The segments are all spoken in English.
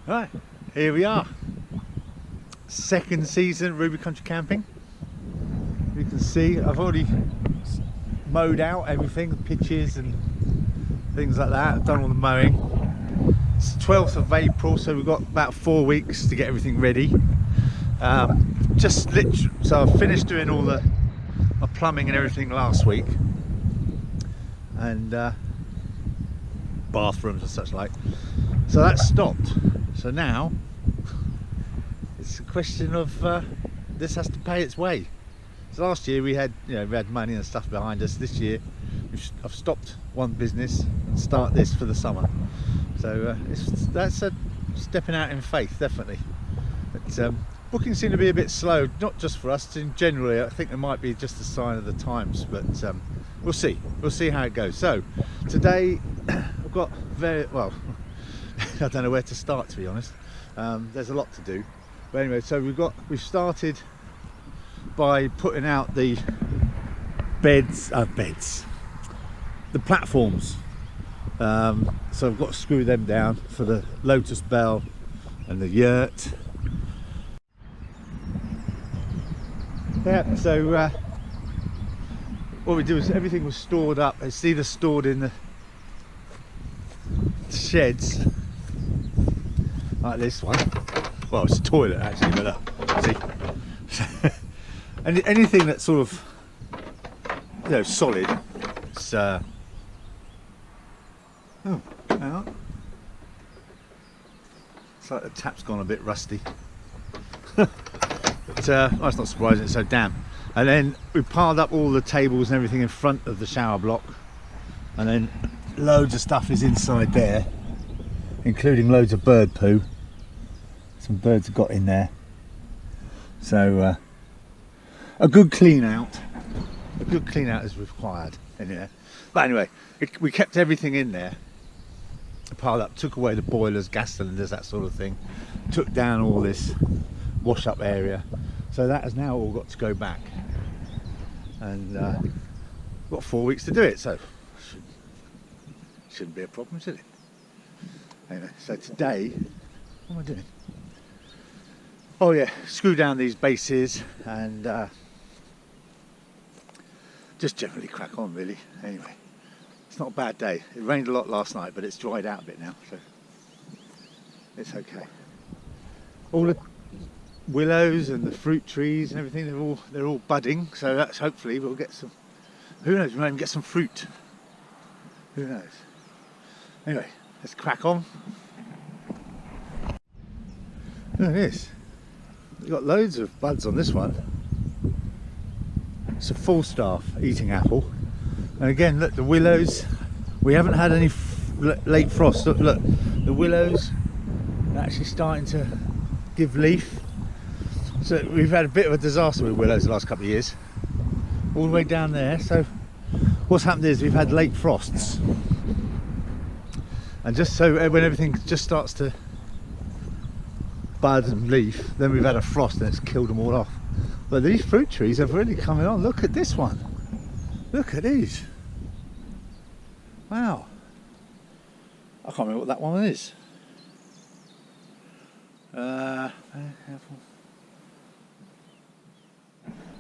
Right, here we are. Second season Ruby Country Camping. You can see I've already mowed out everything, the pitches and things like that. I've done all the mowing. It's the 12th of April, so we've got about 4 weeks to get everything ready. So I've finished doing all my plumbing and everything last week, and bathrooms and such like. So that's stopped. So now it's a question of this has to pay its way. So last year we had money and stuff behind us. This year I've stopped one business and start this for the summer. So that's a stepping out in faith, definitely. But bookings seem to be a bit slow, not just for us, in generally. I think it might be just a sign of the times, but we'll see how it goes. So today I've got I don't know where to start, to be honest. There's a lot to do, but anyway, so we've started by putting out the the platforms. So I've got to screw them down for the Lotus Bell and the yurt. Yeah, so what we do is everything was stored up. It's either stored in the sheds like this one. Well, it's a toilet actually, but see. And anything that's sort of solid. It's oh, hang on. It's like the tap's gone a bit rusty. But that's not surprising, it's so damp. And then we piled up all the tables and everything in front of the shower block, and then loads of stuff is inside there, including loads of bird poo. Some birds have got in there, so a good clean out is required in here. But anyway, we kept everything in there, piled up, took away the boilers, gas cylinders, that sort of thing, took down all this wash up area, so that has now all got to go back, and got 4 weeks to do it, so shouldn't be a problem, should it? Anyway, so today, what am I doing? Oh yeah, screw down these bases and just generally crack on, really. Anyway, it's not a bad day. It rained a lot last night, but it's dried out a bit now, so it's okay. All the willows and the fruit trees and everything, they're all budding, so that's hopefully we'll get some, who knows, we might even get some fruit, who knows. Anyway, let's crack on. Look at this, we've got loads of buds on this one. It's a Falstaff eating apple, and again look, the willows, we haven't had any late frost. Look, the willows are actually starting to give leaf. So we've had a bit of a disaster with willows the last couple of years, all the way down there. So what's happened is we've had late frosts, and just so when everything just starts to bud and leaf, then we've had a frost and it's killed them all off. But these fruit trees have really come on. Look at this one, look at these, wow. I can't remember what that one is.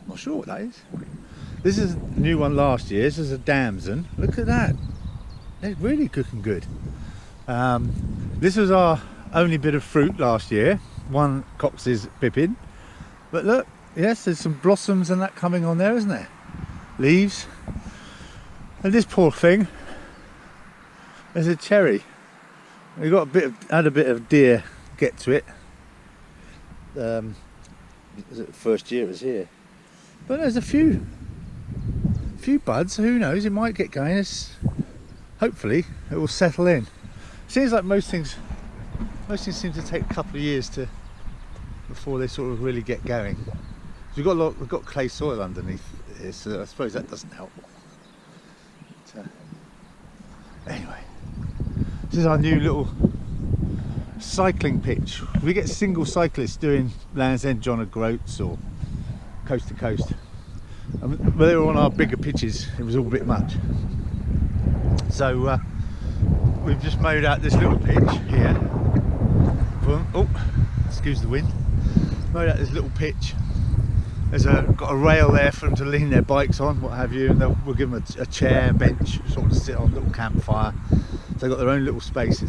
Not sure what that is. This is a new one last year. This is a damson. Look at that. It's really cooking good. This was our only bit of fruit last year. One Cox's pippin. But look, yes, there's some blossoms and that coming on there, isn't there? Leaves. And this poor thing, there's a cherry. We got had a bit of deer get to it. Is it the first year it was here? But there's a few buds. Who knows? It might get going. Hopefully, it will settle in. Seems like most things seem to take a couple of years before they sort of really get going. We've got clay soil underneath here, so I suppose that doesn't help. But, anyway, this is our new little cycling pitch. We get single cyclists doing Land's End, John O'Groats or coast to coast. But they were on our bigger pitches, it was all a bit much. So we've just mowed out this little pitch here them. Oh, excuse the wind. Made out this little pitch. There's got a rail there for them to lean their bikes on, what have you, and we'll give them a chair, bench, sort of sit on, little campfire. So they've got their own little space.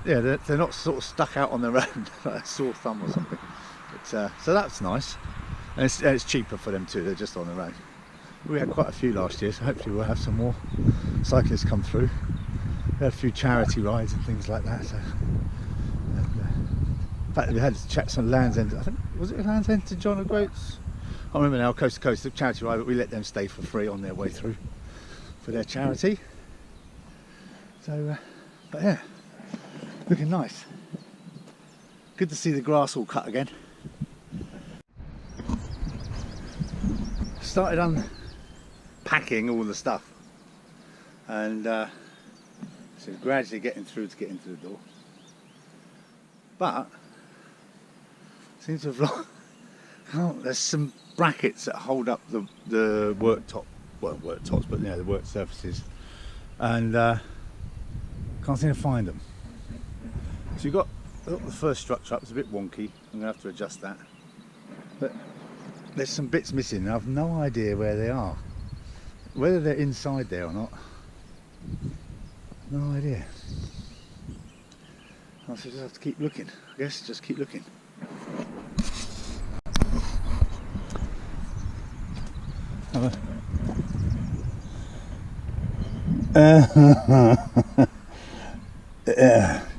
Yeah, they're not sort of stuck out on their own like a sore thumb or something. But, so that's nice, and it's cheaper for them too. They're just on their own. We had quite a few last year, so hopefully we'll have some more cyclists come through. We had a few charity rides and things like that. So, in fact, we had to check some Land's End. I think, was it Land's End to John O'Groats? I can't remember now. Coast to Coast, the charity ride, but we let them stay for free on their way through for their charity. So, but yeah, looking nice. Good to see the grass all cut again. Started unpacking all the stuff, and so gradually getting through to get into the door. But seems to have lost. Oh, there's some brackets that hold up the worktop, well, worktops, but the work surfaces, and can't seem to find them. So you've got the first structure up. It's a bit wonky. I'm gonna have to adjust that, but there's some bits missing and I've no idea where they are, whether they're inside there or not. No idea. I'll just have to keep looking. I guess just keep looking.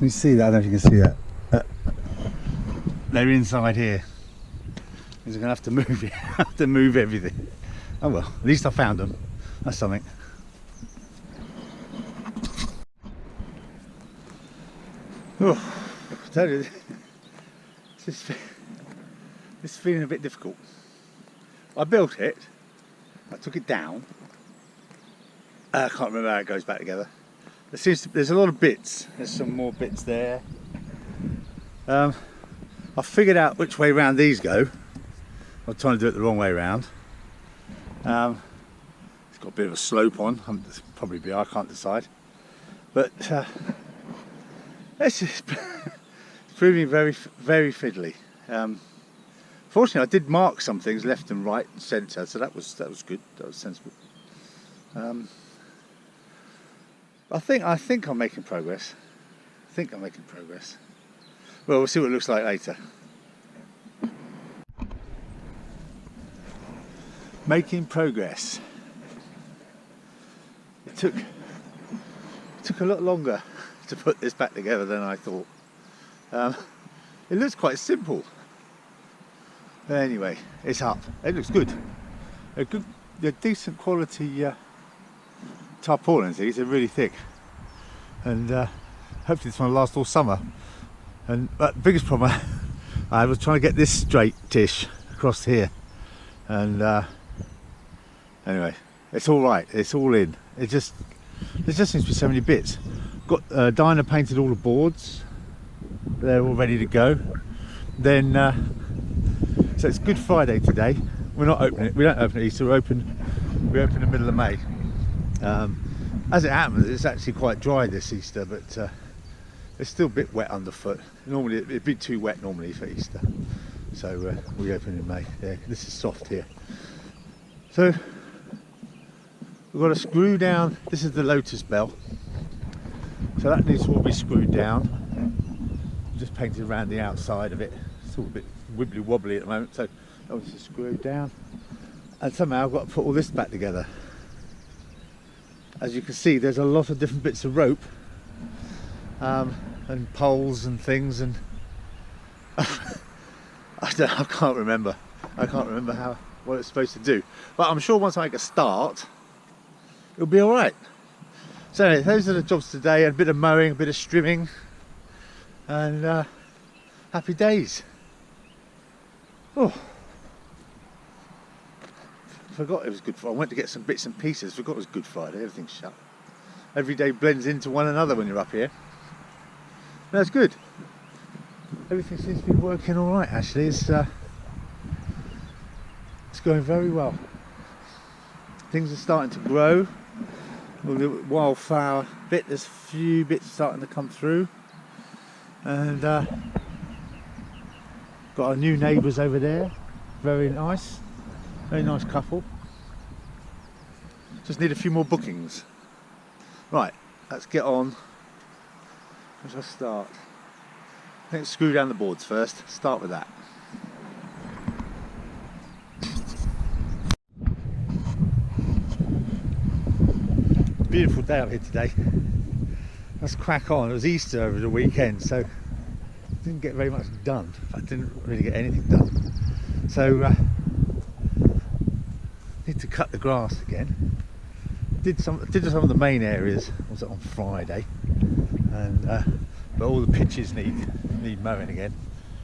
You see that? I don't know if you can see that. They're inside here. He's going to have to move it. Have to move everything. Oh well, at least I found them. That's something. Oh, I tell you, this is feeling a bit difficult. I built it. I took it down. I can't remember how it goes back together. There's a lot of bits. There's some more bits there. I figured out which way round these go. I'm trying to do it the wrong way round. It's got a bit of a slope on. It's probably I can't decide. But it's just proving very, very fiddly. Fortunately, I did mark some things left and right and centre, so that was good. That was sensible. I think I'm making progress. Well, we'll see what it looks like later. Making progress. It took a lot longer to put this back together than I thought. It looks quite simple. Anyway, it's up. It looks good. They're decent quality tarpaulins. These are really thick, and hopefully this one will last all summer. And the biggest problem I was trying to get this straight-ish across here, and anyway, it's all right. It's all in. There just seems to be so many bits. Got Dinah painted all the boards. They're all ready to go. Then so it's Good Friday today. We're not opening. We don't open at Easter. We open in the middle of May. As it happens, it's actually quite dry this Easter, but it's still a bit wet underfoot. Normally it'd be too wet normally for Easter, so we open in May. Yeah, this is soft here. So we've got to screw down. This is the Lotus bell, so that needs to all be screwed down. Just painted around the outside of it. It's all a bit wibbly wobbly at the moment, so that was just screwed down. And somehow I've got to put all this back together. As you can see, there's a lot of different bits of rope and poles and things, and I can't remember what it's supposed to do. But I'm sure once I make a start, it'll be all right. So anyway, those are the jobs today. A bit of mowing, a bit of strimming, and happy days. Oh, forgot it was Good Friday. I went to get some bits and pieces. Forgot it was Good Friday. Everything's shut. Every day blends into one another when you're up here. That's good. Everything seems to be working all right. Actually, it's going very well. Things are starting to grow. Well, the wildflower bit. There's a few bits starting to come through. And got our new neighbours over there, very nice couple. Just need a few more bookings. Right, let's get on. Where shall I start? I think screw down the boards first, start with that. Beautiful day out here today. Let's crack on. It was Easter over the weekend, so didn't get very much done. In fact, didn't really get anything done. So need to cut the grass again. Did some of the main areas. Was it on Friday? And but all the pitches need mowing again.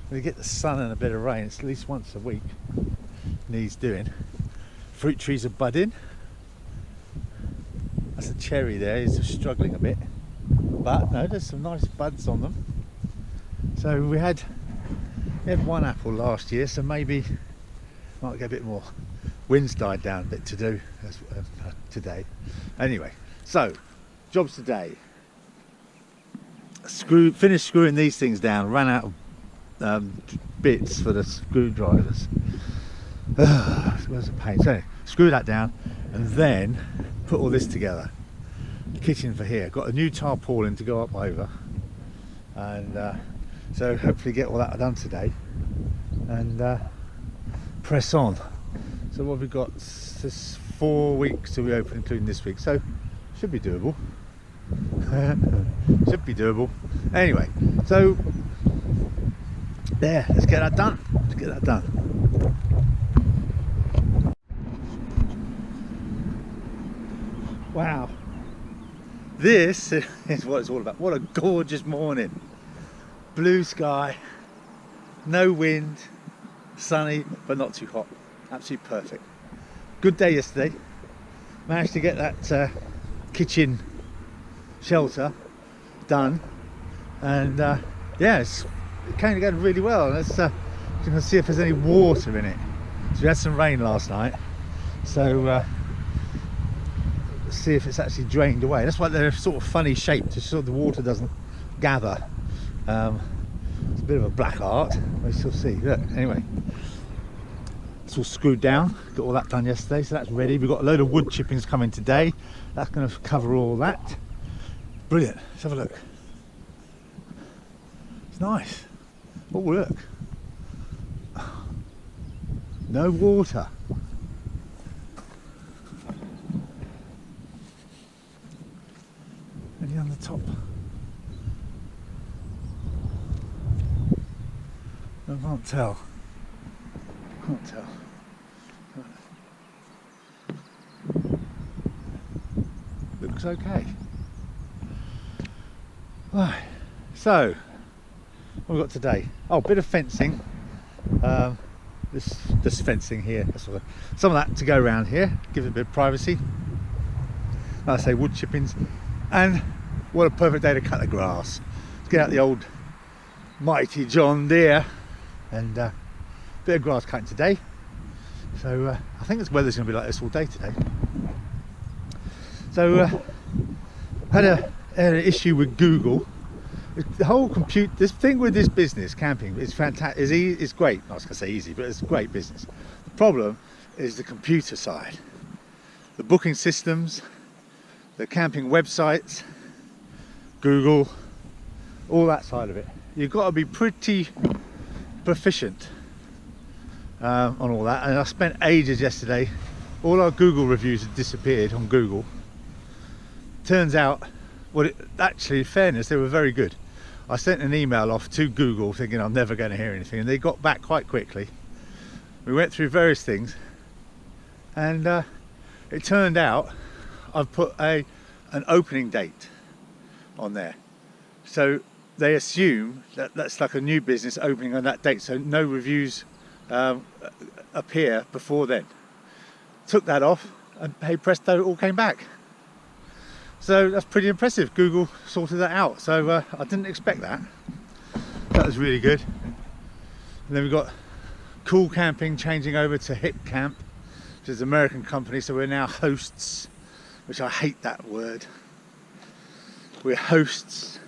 When you get the sun and a bit of rain, it's at least once a week. Needs doing. Fruit trees are budding. That's a cherry there. He's struggling a bit, but no, there's some nice buds on them. So we had one apple last year, so maybe might get a bit more. Wind's died down a bit to do today. Anyway, so jobs today. Finished screwing these things down. Ran out of bits for the screwdrivers. It was a pain. So anyway, screw that down, and then put all this together. Kitchen for here. Got a new tarpaulin to go up over, and so hopefully get all that done today, and press on. So what have we got? This 4 weeks till we open, including this week. So should be doable. Should be doable. Anyway, so there. Let's get that done. Let's get that done. Wow, this is what it's all about. What a gorgeous morning. Blue sky, no wind, sunny but not too hot. Absolutely perfect. Good day yesterday. Managed to get that kitchen shelter done, and yeah, it came together really well. Let's see if there's any water in it. So we had some rain last night, so see if it's actually drained away. That's why they're sort of funny shaped, just so the water doesn't gather. It's a bit of a black art, we shall see. Look, anyway, it's all screwed down. Got all that done yesterday, so that's ready. We've got a load of wood chippings coming today. That's going to cover all that. Brilliant. Let's have a look. It's nice. Oh, look. No water. Any on the top? I can't tell. Can't tell. Looks okay. Right. So, what have we got today? Oh, bit of fencing. This fencing here. That's what some of that to go around here. Give it a bit of privacy. Like I say, wood chippings. And what a perfect day to cut the grass. Let's get out the old mighty John Deere, and bit of grass cutting today. So I think this weather's going to be like this all day today. So had an issue with Google. The whole this thing with this business, camping, is fantastic. It's great. I was going to say easy, but it's great business. The problem is the computer side, the booking systems, the camping websites, Google, all that side of it. You've got to be pretty proficient on all that. And I spent ages yesterday. All our Google reviews had disappeared on Google. Turns out, actually, in fairness, they were very good. I sent an email off to Google thinking I'm never going to hear anything, and they got back quite quickly. We went through various things, and it turned out I've put an opening date on there, so they assume that that's like a new business opening on that date, so no reviews appear before then. Took that off, and hey presto, it all came back. So that's pretty impressive. Google sorted that out, so I didn't expect that. That was really good. And then we've got Cool Camping changing over to Hip Camp, which is an American company, so we're now hosts, which I hate that word. We're hosts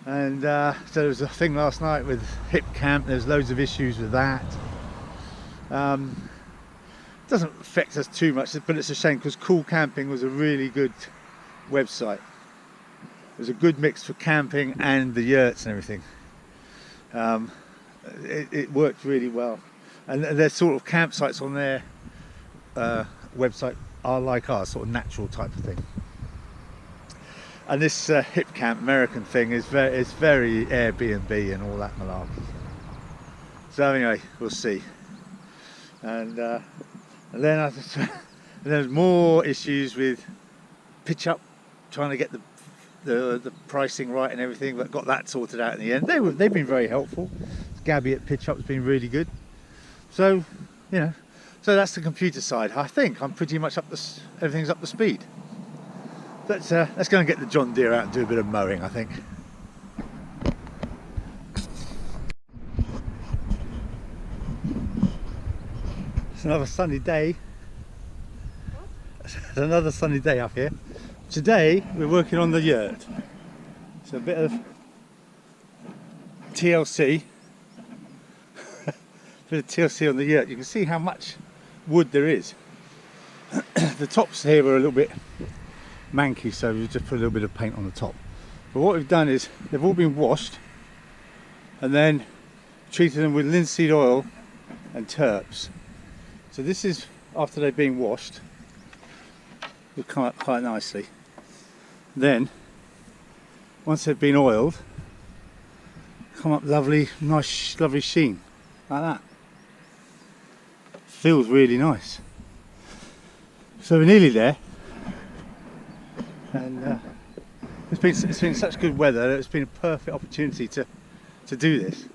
And so there was a thing last night with Hip Camp. There's loads of issues with that. Doesn't affect us too much, but it's a shame because Cool Camping was a really good website. It was a good mix for camping and the yurts and everything. It worked really well, and there's sort of campsites on their website are like ours, sort of natural type of thing. And this Hip Camp American thing is very Airbnb and all that malarkey. So anyway, we'll see. And then there's more issues with Pitch Up, trying to get the pricing right and everything, but got that sorted out in the end. They've been very helpful. Gabby at Pitch Up's been really good. So so that's the computer side. I think I'm pretty much everything's up to speed. Let's go and get the John Deere out and do a bit of mowing, I think. It's another sunny day. It's another sunny day up here. Today we're working on the yurt. So a bit of TLC. Bit of TLC on the yurt. You can see how much wood there is. The tops here were a little bit manky, so we just put a little bit of paint on the top. But what we've done is they've all been washed and then treated them with linseed oil and terps. So this is after they've been washed. They'll come up quite nicely. Then once they've been oiled, come up lovely, nice, lovely sheen like that. Feels really nice. So we're nearly there, and it's been such good weather that it's been a perfect opportunity to do this.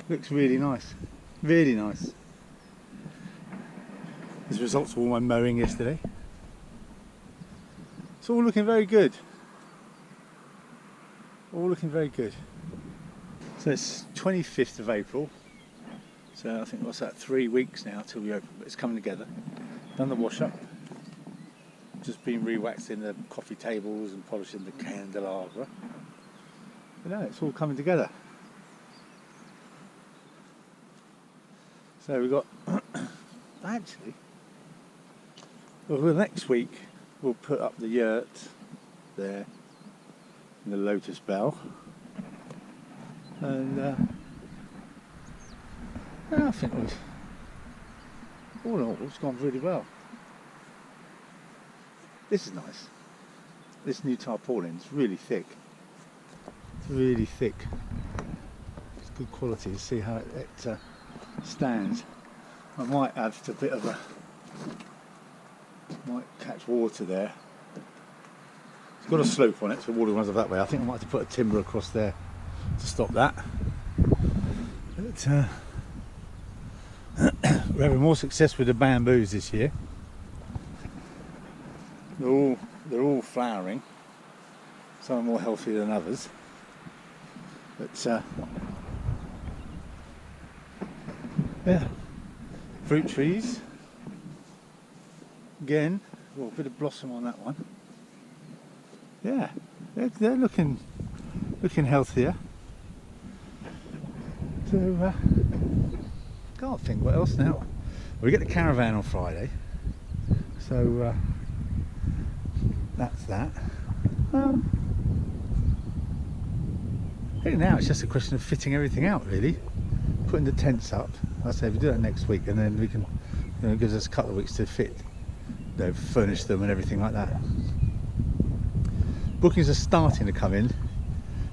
Looks really nice, really nice. As a result of all my mowing yesterday, it's all looking very good. All looking very good. So it's 25th of April. So I think what's that, 3 weeks now till we open, but it's coming together. Done the wash up. Just been re-waxing the coffee tables and polishing the candelabra. But no, it's all coming together. So we've got actually, well, next week we'll put up the yurt there in the Lotus Bell, and I think all in all it's gone really well. This is nice. This new tarpaulin is really thick. It's really thick. It's good quality. To see how it stands. I might add a bit of might catch water there. It's got a slope on it, so water runs off that way. I think I might have to put a timber across there to stop that. But we're having more success with the bamboos this year. They're all flowering. Some are more healthy than others. But yeah, fruit trees. Again, well, a bit of blossom on that one. Yeah, they're looking healthier. So can't think what else now. We get the caravan on Friday, so that's that. I think now it's just a question of fitting everything out, really. Putting the tents up. I say we do that next week, and then we can, it gives us a couple of weeks to fit, furnish them and everything like that. Bookings are starting to come in.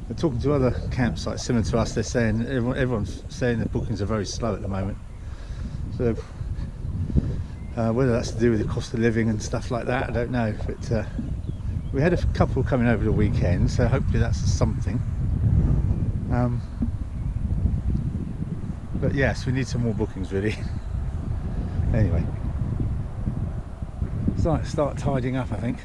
We're talking to other campsites similar to us. They're saying everyone's saying the bookings are very slow at the moment. So whether that's to do with the cost of living and stuff like that, I don't know. But we had a couple coming over the weekend, so hopefully that's something. But yes, we need some more bookings really. Anyway, start tidying up, I think.